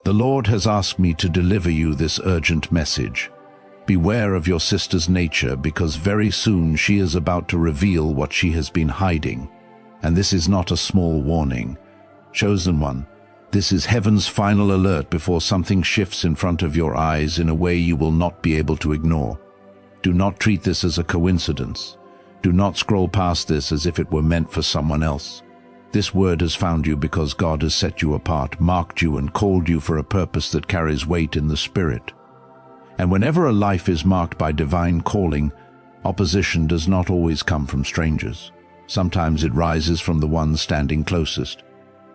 The Lord has asked me to deliver you this urgent message. Beware of your sister's nature, because very soon she is about to reveal what she has been hiding. And this is not a small warning. Chosen one, this is heaven's final alert before something shifts in front of your eyes in a way you will not be able to ignore. Do not treat this as a coincidence. Do not scroll past this as if it were meant for someone else. This word has found you because God has set you apart, marked you, and called you for a purpose that carries weight in the Spirit. And whenever a life is marked by divine calling, opposition does not always come from strangers. Sometimes it rises from the ones standing closest.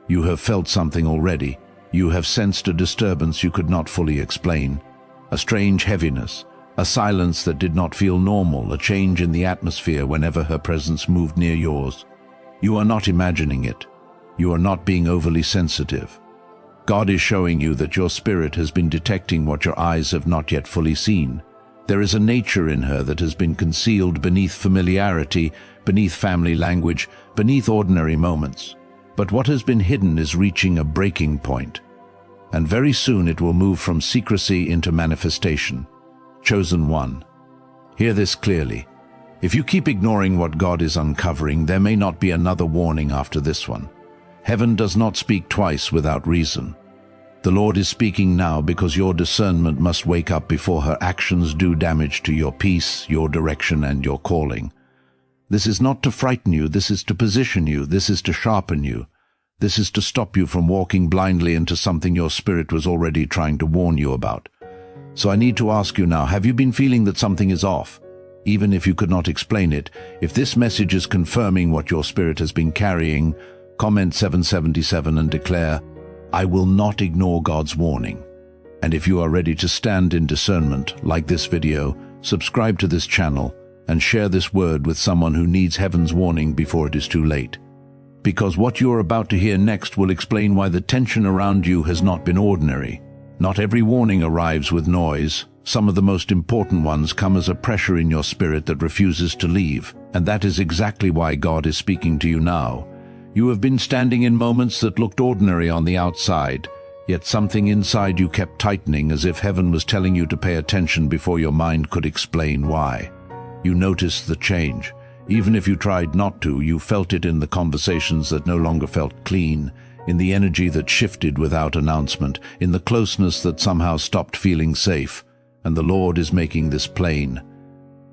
You have felt something already. You have sensed a disturbance you could not fully explain, a strange heaviness, a silence that did not feel normal, a change in the atmosphere whenever her presence moved near yours. You are not imagining it. You are not being overly sensitive. God is showing you that your spirit has been detecting what your eyes have not yet fully seen. There is a nature in her that has been concealed beneath familiarity, beneath family language, beneath ordinary moments. But what has been hidden is reaching a breaking point. And very soon it will move from secrecy into manifestation. Chosen one, hear this clearly. If you keep ignoring what God is uncovering, there may not be another warning after this one. Heaven does not speak twice without reason. The Lord is speaking now because your discernment must wake up before her actions do damage to your peace, your direction, and your calling. This is not to frighten you, this is to position you, this is to sharpen you. This is to stop you from walking blindly into something your spirit was already trying to warn you about. So I need to ask you now, have you been feeling that something is off? Even if you could not explain it, if this message is confirming what your spirit has been carrying, comment 777 and declare, I will not ignore God's warning. And if you are ready to stand in discernment, like this video, subscribe to this channel, and share this word with someone who needs heaven's warning before it is too late. Because what you are about to hear next will explain why the tension around you has not been ordinary. Not every warning arrives with noise. Some of the most important ones come as a pressure in your spirit that refuses to leave. And that is exactly why God is speaking to you now. You have been standing in moments that looked ordinary on the outside, yet something inside you kept tightening as if heaven was telling you to pay attention before your mind could explain why. You noticed the change. Even if you tried not to, you felt it in the conversations that no longer felt clean, in the energy that shifted without announcement, in the closeness that somehow stopped feeling safe. And the Lord is making this plain.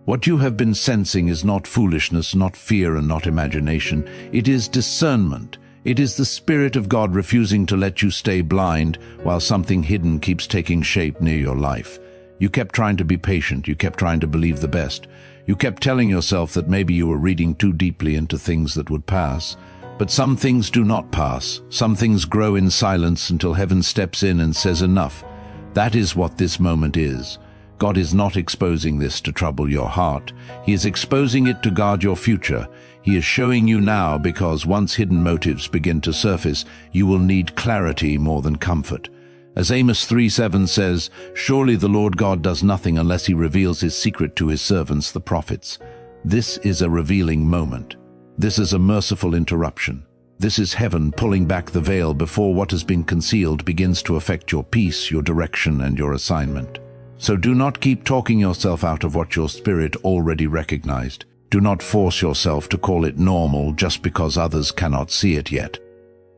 What you have been sensing is not foolishness, not fear, and not imagination. It is discernment. It is the Spirit of God refusing to let you stay blind while something hidden keeps taking shape near your life. You kept trying to be patient. You kept trying to believe the best. You kept telling yourself that maybe you were reading too deeply into things that would pass. But some things do not pass. Some things grow in silence until heaven steps in and says enough. That is what this moment is. God is not exposing this to trouble your heart. He is exposing it to guard your future. He is showing you now because once hidden motives begin to surface, you will need clarity more than comfort. As Amos 3:7 says, surely the Lord God does nothing unless he reveals his secret to his servants, the prophets. This is a revealing moment. This is a merciful interruption. This is heaven pulling back the veil before what has been concealed begins to affect your peace, your direction, and your assignment. So do not keep talking yourself out of what your spirit already recognized. Do not force yourself to call it normal just because others cannot see it yet.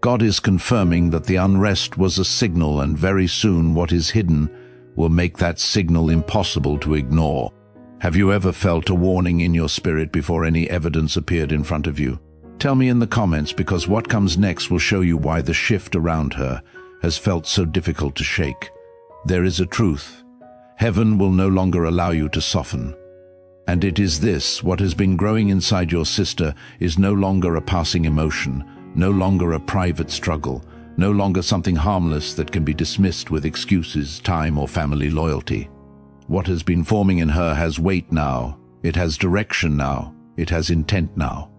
God is confirming that the unrest was a signal, and very soon what is hidden will make that signal impossible to ignore. Have you ever felt a warning in your spirit before any evidence appeared in front of you? Tell me in the comments, because what comes next will show you why the shift around her has felt so difficult to shake. There is a truth. Heaven will no longer allow you to soften. And it is this, what has been growing inside your sister is no longer a passing emotion, no longer a private struggle, no longer something harmless that can be dismissed with excuses, time, or family loyalty. What has been forming in her has weight now, it has direction now, it has intent now.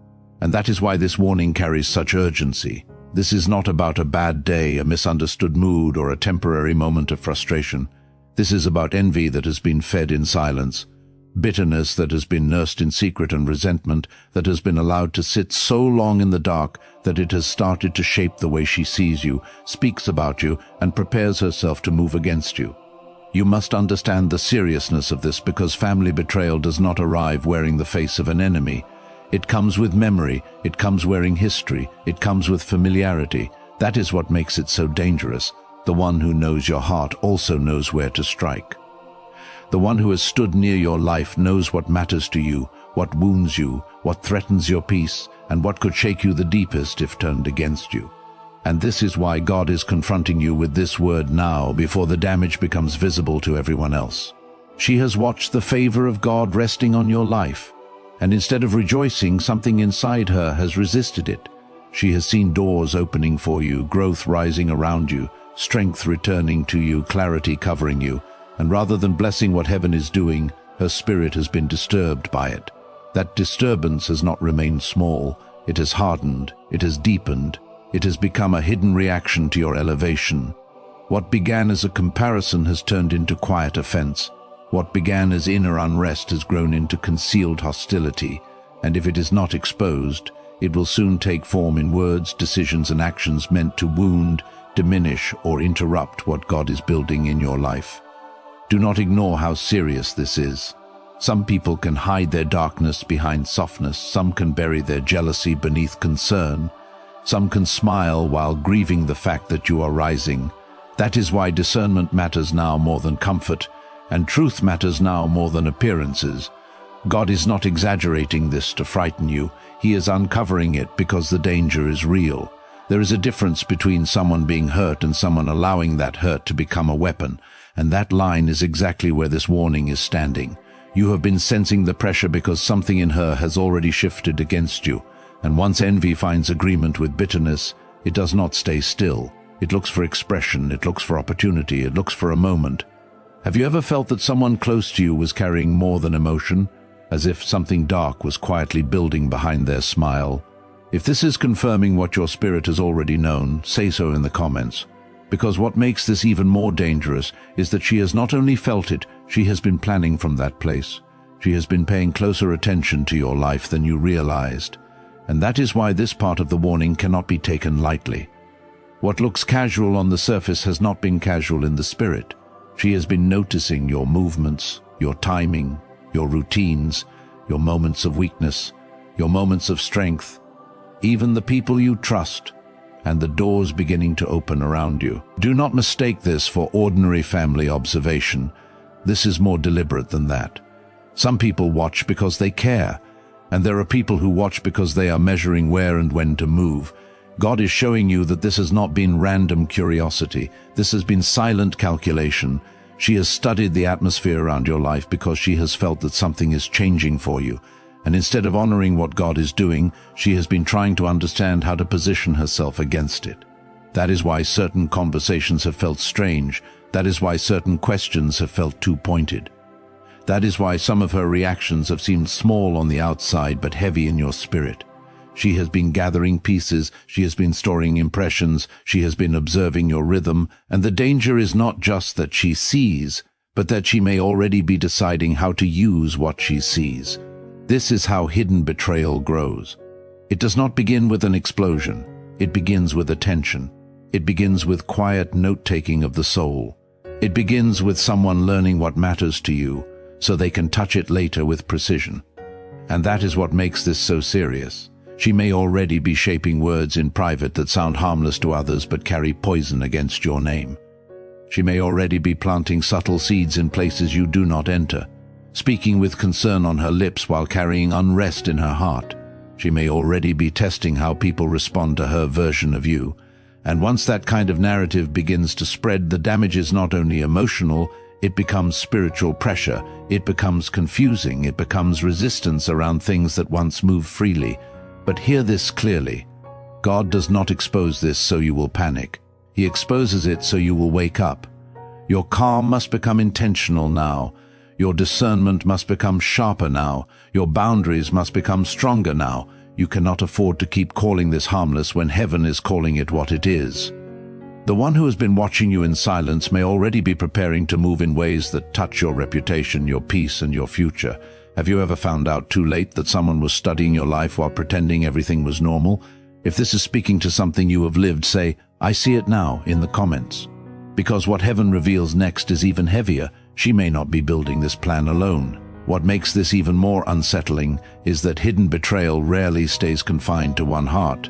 And that is why this warning carries such urgency. This is not about a bad day, a misunderstood mood, or a temporary moment of frustration. This is about envy that has been fed in silence, Bitterness that has been nursed in secret and resentment that has been allowed to sit so long in the dark that it has started to shape the way she sees you, speaks about you, and prepares herself to move against you. You must understand the seriousness of this, because family betrayal does not arrive wearing the face of an enemy. It comes with memory, it comes wearing history, it comes with familiarity. That is what makes it so dangerous. The one who knows your heart also knows where to strike. The one who has stood near your life knows what matters to you, what wounds you, what threatens your peace, and what could shake you the deepest if turned against you. And this is why God is confronting you with this word now, before the damage becomes visible to everyone else. She has watched the favor of God resting on your life, and instead of rejoicing, something inside her has resisted it. She has seen doors opening for you, growth rising around you, strength returning to you, clarity covering you, and rather than blessing what heaven is doing, her spirit has been disturbed by it. That disturbance has not remained small. It has hardened, it has deepened, it has become a hidden reaction to your elevation. What began as a comparison has turned into quiet offense. What began as inner unrest has grown into concealed hostility, and if it is not exposed, it will soon take form in words, decisions, and actions meant to wound, diminish, or interrupt what God is building in your life. Do not ignore how serious this is. Some people can hide their darkness behind softness, some can bury their jealousy beneath concern, some can smile while grieving the fact that you are rising. That is why discernment matters now more than comfort, and truth matters now more than appearances. God is not exaggerating this to frighten you. He is uncovering it because the danger is real. There is a difference between someone being hurt and someone allowing that hurt to become a weapon, and that line is exactly where this warning is standing. You have been sensing the pressure because something in her has already shifted against you, and once envy finds agreement with bitterness, it does not stay still. It looks for expression, it looks for opportunity, it looks for a moment. Have you ever felt that someone close to you was carrying more than emotion, as if something dark was quietly building behind their smile? If this is confirming what your spirit has already known, say so in the comments. Because what makes this even more dangerous is that she has not only felt it, she has been planning from that place. She has been paying closer attention to your life than you realized. And that is why this part of the warning cannot be taken lightly. What looks casual on the surface has not been casual in the spirit. She has been noticing your movements, your timing, your routines, your moments of weakness, your moments of strength, even the people you trust, and the doors beginning to open around you. Do not mistake this for ordinary family observation. This is more deliberate than that. Some people watch because they care, and there are people who watch because they are measuring where and when to move. God is showing you that this has not been random curiosity. This has been silent calculation. She has studied the atmosphere around your life because she has felt that something is changing for you. And instead of honoring what God is doing, she has been trying to understand how to position herself against it. That is why certain conversations have felt strange. That is why certain questions have felt too pointed. That is why some of her reactions have seemed small on the outside but heavy in your spirit. She has been gathering pieces, she has been storing impressions, she has been observing your rhythm, and the danger is not just that she sees, but that she may already be deciding how to use what she sees. This is how hidden betrayal grows. It does not begin with an explosion. It begins with attention. It begins with quiet note-taking of the soul. It begins with someone learning what matters to you, so they can touch it later with precision. And that is what makes this so serious. She may already be shaping words in private that sound harmless to others but carry poison against your name. She may already be planting subtle seeds in places you do not enter, speaking with concern on her lips while carrying unrest in her heart. She may already be testing how people respond to her version of you. And once that kind of narrative begins to spread, the damage is not only emotional, it becomes spiritual pressure, it becomes confusing, it becomes resistance around things that once moved freely. But hear this clearly. God does not expose this so you will panic. He exposes it so you will wake up. Your calm must become intentional now. Your discernment must become sharper now. Your boundaries must become stronger now. You cannot afford to keep calling this harmless when heaven is calling it what it is. The one who has been watching you in silence may already be preparing to move in ways that touch your reputation, your peace, and your future. Have you ever found out too late that someone was studying your life while pretending everything was normal? If this is speaking to something you have lived, say, "I see it now," in the comments. Because what heaven reveals next is even heavier. She may not be building this plan alone. What makes this even more unsettling is that hidden betrayal rarely stays confined to one heart.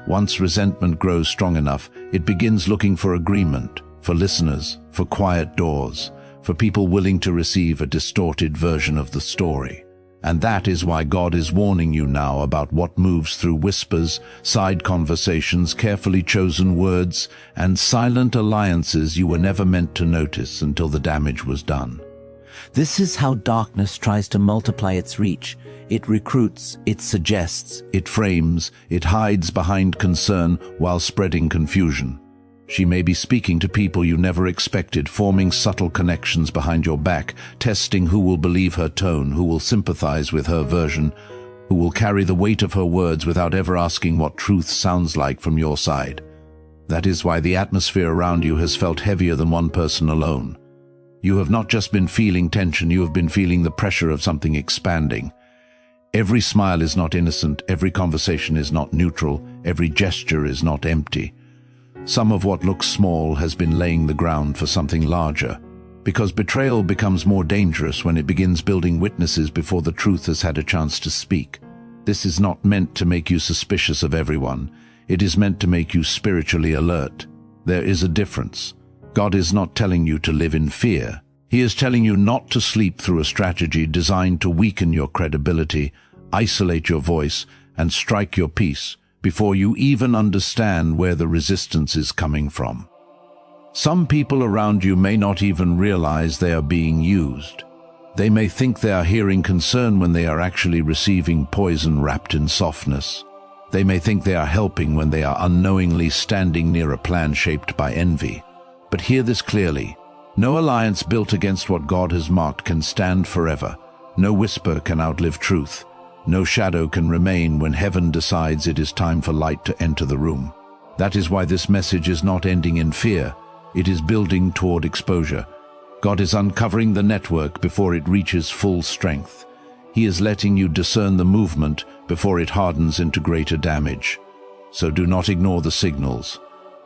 Once resentment grows strong enough, it begins looking for agreement, for listeners, for quiet doors, for people willing to receive a distorted version of the story. And that is why God is warning you now about what moves through whispers, side conversations, carefully chosen words, and silent alliances you were never meant to notice until the damage was done. This is how darkness tries to multiply its reach. It recruits, it suggests, It frames, it hides behind concern while spreading confusion. She may be speaking to people you never expected, forming subtle connections behind your back, testing who will believe her tone, who will sympathize with her version, who will carry the weight of her words without ever asking what truth sounds like from your side. That is why the atmosphere around you has felt heavier than one person alone. You have not just been feeling tension, you have been feeling the pressure of something expanding. Every smile is not innocent, every conversation is not neutral, every gesture is not empty. Some of what looks small has been laying the ground for something larger, because betrayal becomes more dangerous when it begins building witnesses before the truth has had a chance to speak. This is not meant to make you suspicious of everyone. It is meant to make you spiritually alert. There is a difference. God is not telling you to live in fear. He is telling you not to sleep through a strategy designed to weaken your credibility, isolate your voice, and strike your peace before you even understand where the resistance is coming from. Some people around you may not even realize they are being used. They may think they are hearing concern when they are actually receiving poison wrapped in softness. They may think they are helping when they are unknowingly standing near a plan shaped by envy. But hear this clearly. No alliance built against what God has marked can stand forever. No whisper can outlive truth. No shadow can remain when heaven decides it is time for light to enter the room. That is why this message is not ending in fear. It is building toward exposure. God is uncovering the network before it reaches full strength. He is letting you discern the movement before it hardens into greater damage. So do not ignore the signals.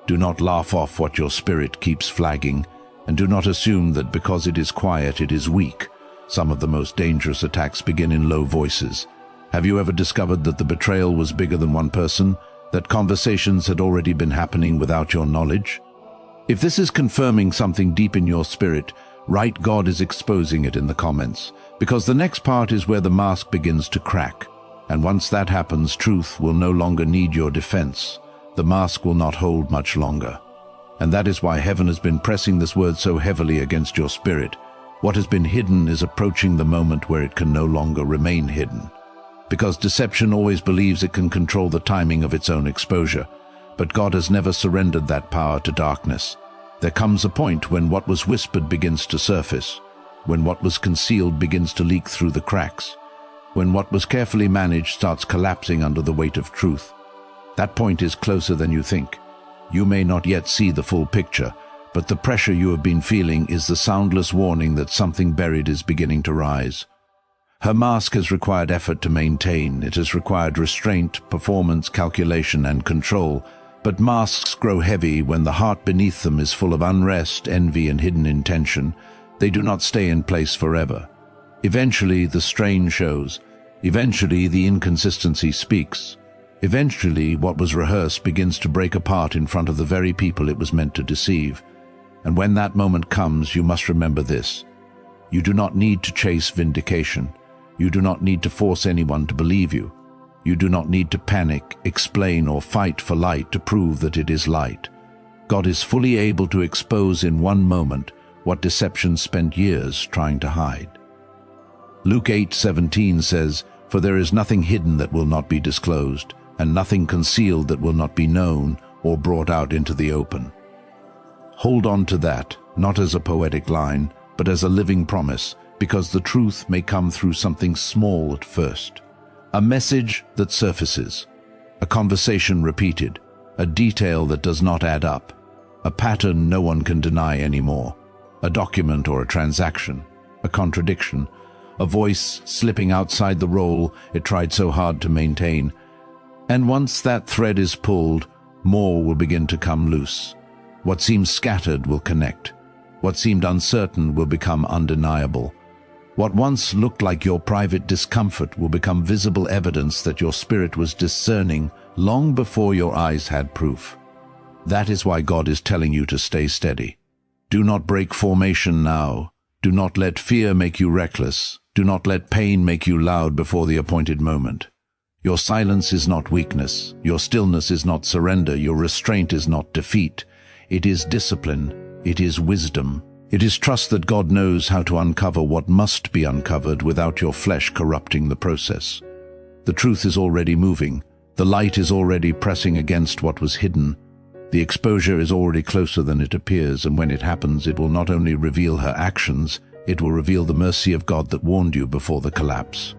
Do not laugh off what your spirit keeps flagging, and do not assume that because it is quiet, it is weak. Some of the most dangerous attacks begin in low voices. Have you ever discovered that the betrayal was bigger than one person, that conversations had already been happening without your knowledge? If this is confirming something deep in your spirit, write "God is exposing it" in the comments, because the next part is where the mask begins to crack. And once that happens, truth will no longer need your defense. The mask will not hold much longer. And that is why heaven has been pressing this word so heavily against your spirit. What has been hidden is approaching the moment where it can no longer remain hidden. Because deception always believes it can control the timing of its own exposure. But God has never surrendered that power to darkness. There comes a point when what was whispered begins to surface, when what was concealed begins to leak through the cracks, when what was carefully managed starts collapsing under the weight of truth. That point is closer than you think. You may not yet see the full picture, but the pressure you have been feeling is the soundless warning that something buried is beginning to rise. Her mask has required effort to maintain. It has required restraint, performance, calculation, and control. But masks grow heavy when the heart beneath them is full of unrest, envy, and hidden intention. They do not stay in place forever. Eventually, the strain shows. Eventually, the inconsistency speaks. Eventually, what was rehearsed begins to break apart in front of the very people it was meant to deceive. And when that moment comes, you must remember this. You do not need to chase vindication. You do not need to force anyone to believe you. You do not need to panic, explain, or fight for light to prove that it is light. God is fully able to expose in one moment what deception spent years trying to hide. Luke 8:17 says, "For there is nothing hidden that will not be disclosed, and nothing concealed that will not be known or brought out into the open." Hold on to that, not as a poetic line, but as a living promise, because the truth may come through something small at first. A message that surfaces, a conversation repeated, a detail that does not add up. a pattern no one can deny anymore, a document or a transaction, a contradiction, a voice slipping outside the role it tried so hard to maintain. And once that thread is pulled, more will begin to come loose. What seems scattered will connect. What seemed uncertain will become undeniable. What once looked like your private discomfort will become visible evidence that your spirit was discerning long before your eyes had proof. That is why God is telling you to stay steady. Do not break formation now. Do not let fear make you reckless. Do not let pain make you loud before the appointed moment. Your silence is not weakness. Your stillness is not surrender. Your restraint is not defeat. It is discipline. It is wisdom. It is trust that God knows how to uncover what must be uncovered without your flesh corrupting the process. The truth is already moving. The light is already pressing against what was hidden. The exposure is already closer than it appears, and when it happens, it will not only reveal her actions, it will reveal the mercy of God that warned you before the collapse.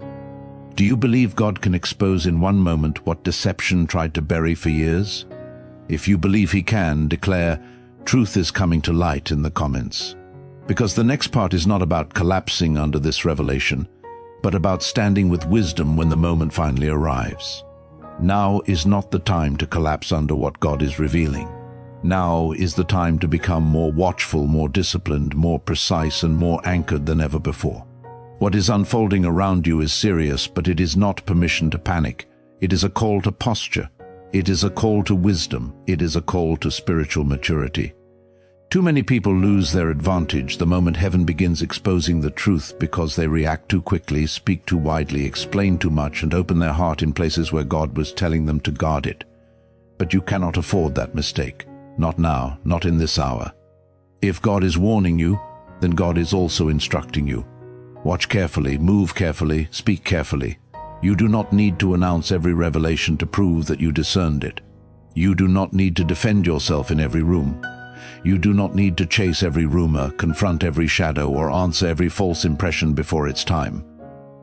Do you believe God can expose in one moment what deception tried to bury for years? If you believe He can, declare, "Truth is coming to light" in the comments. Because the next part is not about collapsing under this revelation, but about standing with wisdom when the moment finally arrives. Now is not the time to collapse under what God is revealing. Now is the time to become more watchful, more disciplined, more precise, and more anchored than ever before. What is unfolding around you is serious, but it is not permission to panic. It is a call to posture. It is a call to wisdom. It is a call to spiritual maturity. Too many people lose their advantage the moment heaven begins exposing the truth because they react too quickly, speak too widely, explain too much, and open their heart in places where God was telling them to guard it. But you cannot afford that mistake. Not now, not in this hour. If God is warning you, then God is also instructing you. Watch carefully, move carefully, speak carefully. You do not need to announce every revelation to prove that you discerned it. You do not need to defend yourself in every room. You do not need to chase every rumor, confront every shadow, or answer every false impression before its time.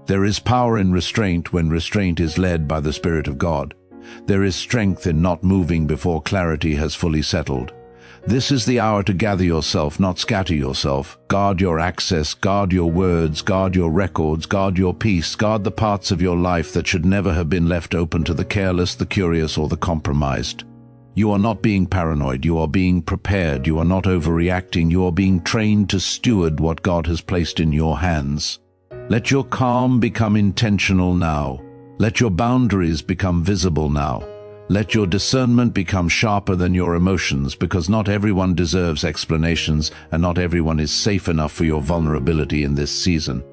There is power in restraint when restraint is led by the Spirit of God. There is strength in not moving before clarity has fully settled. This is the hour to gather yourself, not scatter yourself. Guard your access, guard your words, guard your records, guard your peace, guard the parts of your life that should never have been left open to the careless, the curious, or the compromised. You are not being paranoid, you are being prepared, you are not overreacting, you are being trained to steward what God has placed in your hands. Let your calm become intentional now. Let your boundaries become visible now. Let your discernment become sharper than your emotions, because not everyone deserves explanations and not everyone is safe enough for your vulnerability in this season.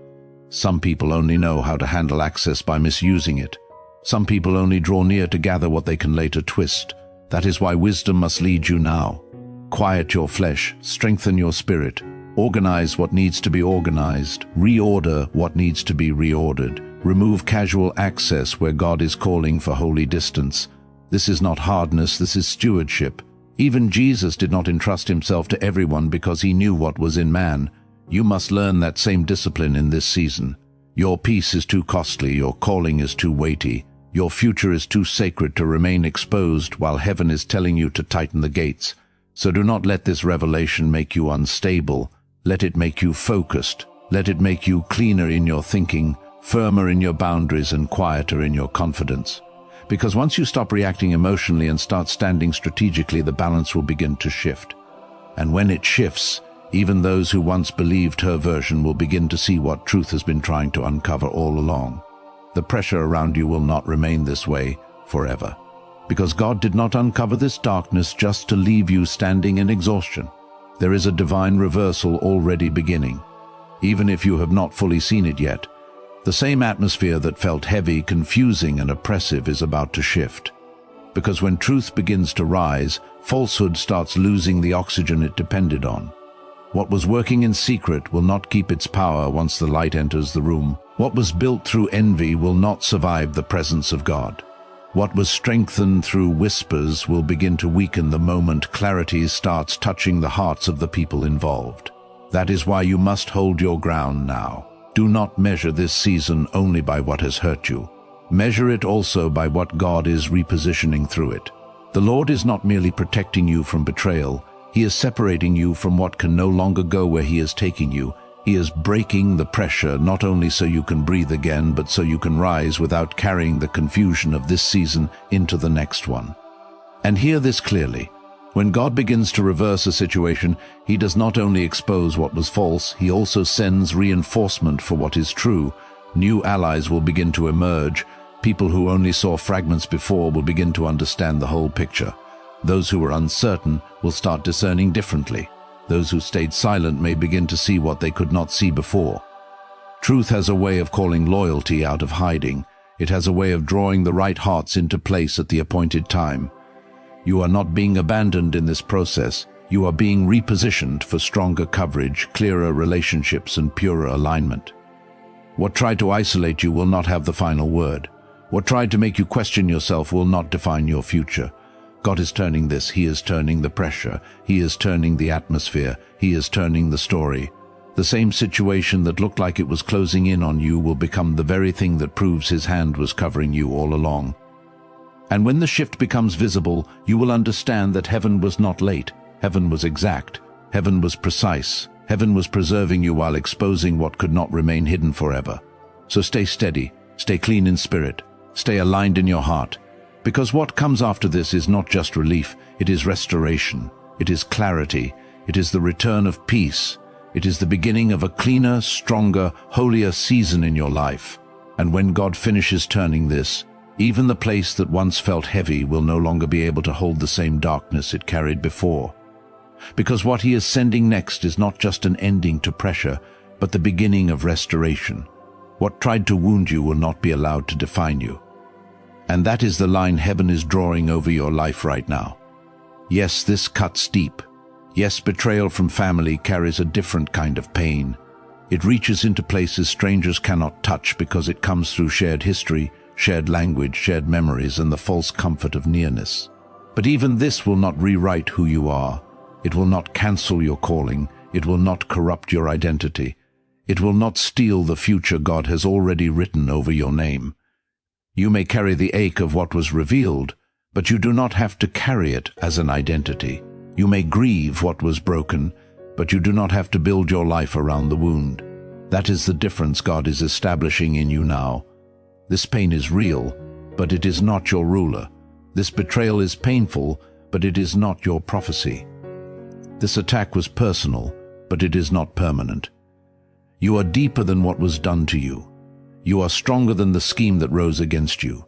Some people only know how to handle access by misusing it. Some people only draw near to gather what they can later twist. That is why wisdom must lead you now. Quiet your flesh, strengthen your spirit, organize what needs to be organized, reorder what needs to be reordered, remove casual access where God is calling for holy distance. This is not hardness, this is stewardship. Even Jesus did not entrust himself to everyone because he knew what was in man. You must learn that same discipline in this season. Your peace is too costly, your calling is too weighty. Your future is too sacred to remain exposed while heaven is telling you to tighten the gates. So do not let this revelation make you unstable. Let it make you focused. Let it make you cleaner in your thinking, firmer in your boundaries, and quieter in your confidence. Because once you stop reacting emotionally and start standing strategically, the balance will begin to shift. And when it shifts, even those who once believed her version will begin to see what truth has been trying to uncover all along. The pressure around you will not remain this way forever, because God did not uncover this darkness just to leave you standing in exhaustion. There is a divine reversal already beginning. Even if you have not fully seen it yet, the same atmosphere that felt heavy, confusing, and oppressive is about to shift. Because when truth begins to rise, falsehood starts losing the oxygen it depended on. What was working in secret will not keep its power once the light enters the room. What was built through envy will not survive the presence of God. What was strengthened through whispers will begin to weaken the moment clarity starts touching the hearts of the people involved. That is why you must hold your ground now. Do not measure this season only by what has hurt you. Measure it also by what God is repositioning through it. The Lord is not merely protecting you from betrayal, He is separating you from what can no longer go where he is taking you. He is breaking the pressure, not only so you can breathe again, but so you can rise without carrying the confusion of this season into the next one. And hear this clearly. When God begins to reverse a situation, he does not only expose what was false, he also sends reinforcement for what is true. New allies will begin to emerge. People who only saw fragments before will begin to understand the whole picture. Those who were uncertain will start discerning differently. Those who stayed silent may begin to see what they could not see before. Truth has a way of calling loyalty out of hiding. It has a way of drawing the right hearts into place at the appointed time. You are not being abandoned in this process. You are being repositioned for stronger coverage, clearer relationships, and purer alignment. What tried to isolate you will not have the final word. What tried to make you question yourself will not define your future. God is turning this. He is turning the pressure. He is turning the atmosphere. He is turning the story. The same situation that looked like it was closing in on you will become the very thing that proves his hand was covering you all along. And when the shift becomes visible, you will understand that heaven was not late. Heaven was exact. Heaven was precise. Heaven was preserving you while exposing what could not remain hidden forever. So stay steady. Stay clean in spirit. Stay aligned in your heart. Because what comes after this is not just relief, it is restoration, it is clarity, it is the return of peace, it is the beginning of a cleaner, stronger, holier season in your life. And when God finishes turning this, even the place that once felt heavy will no longer be able to hold the same darkness it carried before. Because what he is sending next is not just an ending to pressure, but the beginning of restoration. What tried to wound you will not be allowed to define you. And that is the line heaven is drawing over your life right now. Yes, this cuts deep. Yes, betrayal from family carries a different kind of pain. It reaches into places strangers cannot touch because it comes through shared history, shared language, shared memories, and the false comfort of nearness. But even this will not rewrite who you are. It will not cancel your calling. It will not corrupt your identity. It will not steal the future God has already written over your name. You may carry the ache of what was revealed, but you do not have to carry it as an identity. You may grieve what was broken, but you do not have to build your life around the wound. That is the difference God is establishing in you now. This pain is real, but it is not your ruler. This betrayal is painful, but it is not your prophecy. This attack was personal, but it is not permanent. You are deeper than what was done to you. You are stronger than the scheme that rose against you.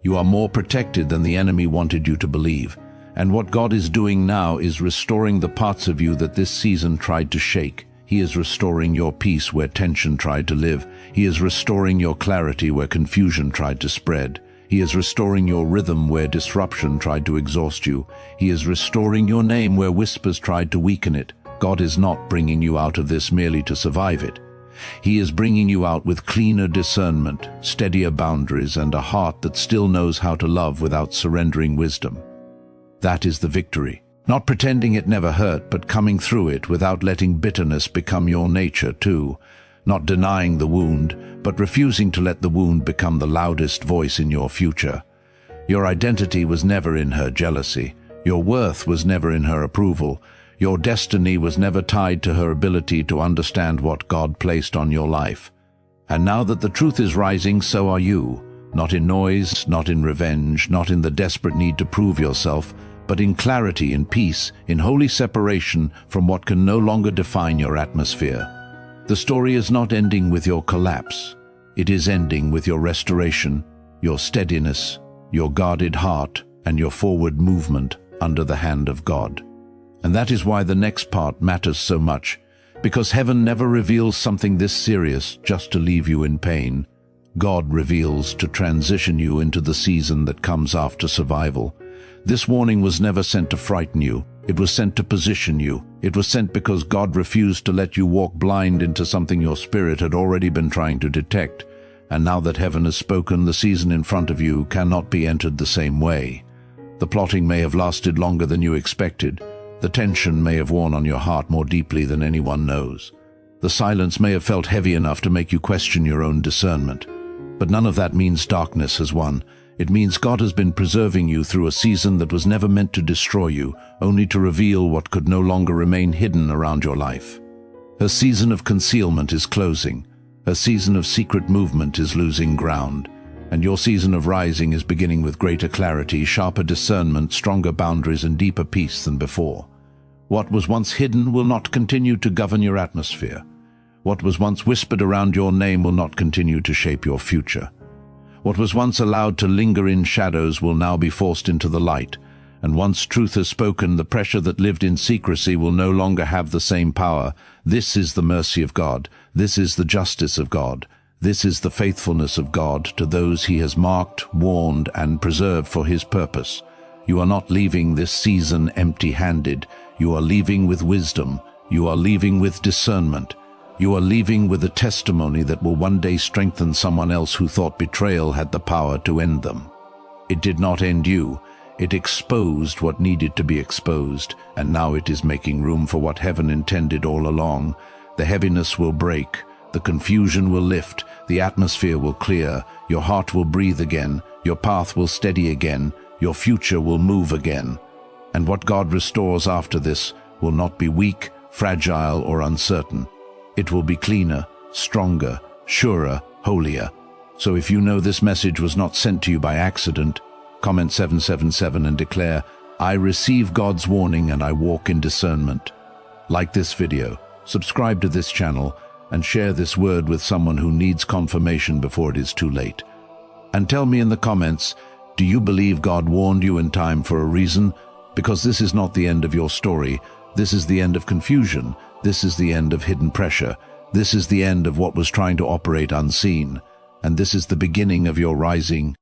You are more protected than the enemy wanted you to believe. And what God is doing now is restoring the parts of you that this season tried to shake. He is restoring your peace where tension tried to live. He is restoring your clarity where confusion tried to spread. He is restoring your rhythm where disruption tried to exhaust you. He is restoring your name where whispers tried to weaken it. God is not bringing you out of this merely to survive it. He is bringing you out with cleaner discernment, steadier boundaries, and a heart that still knows how to love without surrendering wisdom. That is the victory. Not pretending it never hurt, but coming through it without letting bitterness become your nature too. Not denying the wound, but refusing to let the wound become the loudest voice in your future. Your identity was never in her jealousy. Your worth was never in her approval. Your destiny was never tied to her ability to understand what God placed on your life. And now that the truth is rising, so are you. Not in noise, not in revenge, not in the desperate need to prove yourself, but in clarity, in peace, in holy separation from what can no longer define your atmosphere. The story is not ending with your collapse. It is ending with your restoration, your steadiness, your guarded heart, and your forward movement under the hand of God. And that is why the next part matters so much, because heaven never reveals something this serious just to leave you in pain. God reveals to transition you into the season that comes after survival. This warning was never sent to frighten you. It was sent to position you. It was sent because God refused to let you walk blind into something your spirit had already been trying to detect. And now that heaven has spoken, the season in front of you cannot be entered the same way. The plotting may have lasted longer than you expected. The tension may have worn on your heart more deeply than anyone knows. The silence may have felt heavy enough to make you question your own discernment. But none of that means darkness has won. It means God has been preserving you through a season that was never meant to destroy you, only to reveal what could no longer remain hidden around your life. Her season of concealment is closing. Her season of secret movement is losing ground. And your season of rising is beginning with greater clarity, sharper discernment, stronger boundaries, and deeper peace than before. What was once hidden will not continue to govern your atmosphere. What was once whispered around your name will not continue to shape your future. What was once allowed to linger in shadows will now be forced into the light. And once truth is spoken, the pressure that lived in secrecy will no longer have the same power. This is the mercy of God. This is the justice of God. This is the faithfulness of God to those he has marked, warned, and preserved for his purpose. You are not leaving this season empty-handed. You are leaving with wisdom. You are leaving with discernment. You are leaving with a testimony that will one day strengthen someone else who thought betrayal had the power to end them. It did not end you. It exposed what needed to be exposed, and now it is making room for what heaven intended all along. The heaviness will break. The confusion will lift, the atmosphere will clear, your heart will breathe again, your path will steady again, your future will move again. And what God restores after this will not be weak, fragile, or uncertain. It will be cleaner, stronger, surer, holier. So if you know this message was not sent to you by accident, comment 777 and declare, I receive God's warning and I walk in discernment. Like this video, subscribe to this channel, and share this word with someone who needs confirmation before it is too late. And tell me in the comments, do you believe God warned you in time for a reason? Because this is not the end of your story. This is the end of confusion. This is the end of hidden pressure. This is the end of what was trying to operate unseen. And this is the beginning of your rising,